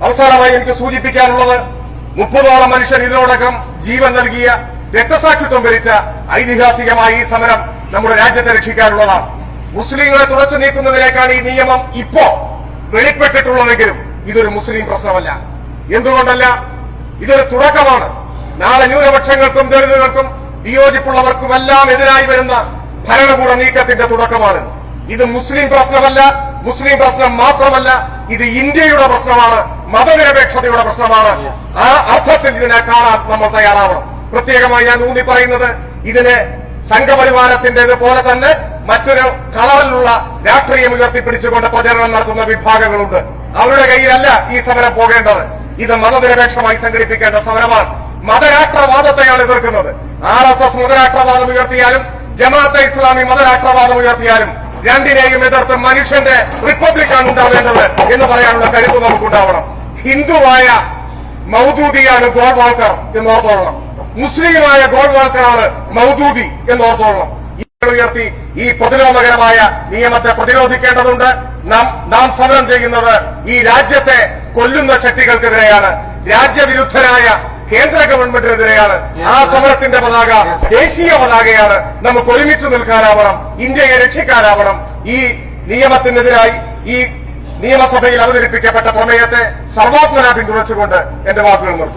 അവസാനമായി എനിക്ക് സൂചിപ്പിക്കാനുള്ളത് 30ഓളം മനുഷ്യർ ഇതിനോടകം ജീവൻ നൽകിയ രക്തസാക്ഷിത്വം ഭരിച്ച ഐതിഹാസികമായ ഈ സമരം നമ്മുടെ രാജ്യത്തെ രക്ഷിക്കാനുള്ളതാണ്. മുസ്ലിങ്ങളെ തുടച്ചു നീക്കുന്നതിലേക്കാണ് ഈ നിയമം ഇപ്പോ വെളിപ്പെട്ടിട്ടുള്ളതെങ്കിലും ഇതൊരു മുസ്ലിം പ്രശ്നമല്ല. എന്തുകൊണ്ടല്ല? ഇതൊരു തുടക്കമാണ്. നാളെ ന്യൂനപക്ഷങ്ങൾക്കും ദളിതുകൾക്കും വിയോജിപ്പുള്ളവർക്കുമെല്ലാം എതിരായി വരുന്ന ഭരണകൂട നീക്കത്തിന്റെ തുടക്കമാണ്. ഇത് മുസ്ലിം പ്രശ്നമല്ല, മുസ്ലിം പ്രശ്നം മാത്രമല്ല, ഇത് ഇന്ത്യയുടെ പ്രശ്നമാണ്, മതനിരപേക്ഷതയുടെ പ്രശ്നമാണ്. ആ അർത്ഥത്തിൽ ഇതിനെ കാണാൻ നമ്മൾ തയ്യാറാവണം. പ്രത്യേകമായി ഞാൻ ഊന്നി പറയുന്നത്, ഇതിന് സംഘപരിവാരത്തിന്റേത് പോലെ തന്നെ മറ്റൊരു കളറിലുള്ള രാഷ്ട്രീയം ഉയർത്തിപ്പിടിച്ചുകൊണ്ട് പ്രചരണം നടത്തുന്ന വിഭാഗങ്ങളുണ്ട്. അവരുടെ കയ്യിലല്ല ഈ സമരം പോകേണ്ടത്. ഇത് മതനിരപേക്ഷമായി സംഘടിപ്പിക്കേണ്ട സമരമാണ്. മതരാഷ്ട്രവാദത്തെയാണ് എതിർക്കുന്നത്. RSS മതരാഷ്ട്രവാദം ഉയർത്തിയാലും ജമാഅത്തെ ഇസ്ലാമി മതരാഷ്ട്രവാദം ഉയർത്തിയാലും രണ്ടിനെയും എതിർത്ത് മനുഷ്യന്റെ റിപ്പബ്ലിക്കാണ് ഉണ്ടാവേണ്ടത് എന്ന് പറയാനുള്ള കരുത്ത് നമുക്കുണ്ടാവണം. ഹിന്ദുവായ മൗദൂദിയാണ് ഗോൾവാൾക്കർ എന്നോർത്തോളണം. മുസ്ലിമായ ഗോൾവാൾക്കറാണ് മൗദൂദി എന്നോർത്തോളണം. ഉയർത്തി ഈ പ്രതിലോമകരമായ നിയമത്തെ പ്രതിരോധിക്കേണ്ടതുണ്ട്. നാം സമരം ചെയ്യുന്നത് ഈ രാജ്യത്തെ കൊല്ലുന്ന ശക്തികൾക്കെതിരെയാണ്, രാജ്യവിരുദ്ധരായ കേന്ദ്ര ഗവൺമെന്റിനെതിരെയാണ്. ആ സമരത്തിന്റെ പതാക ദേശീയ പതാകയാണ്. നമുക്ക് ഒരുമിച്ച് നിൽക്കാനാവണം, ഇന്ത്യയെ രക്ഷിക്കാനാവണം. ഈ നിയമത്തിനെതിരായി ഈ നിയമസഭയിൽ അവതരിപ്പിക്കപ്പെട്ട പ്രമേയത്തെ സർവാത്മന പിന്തുണച്ചുകൊണ്ട് എന്റെ വാക്കുകൾ നിർത്തും.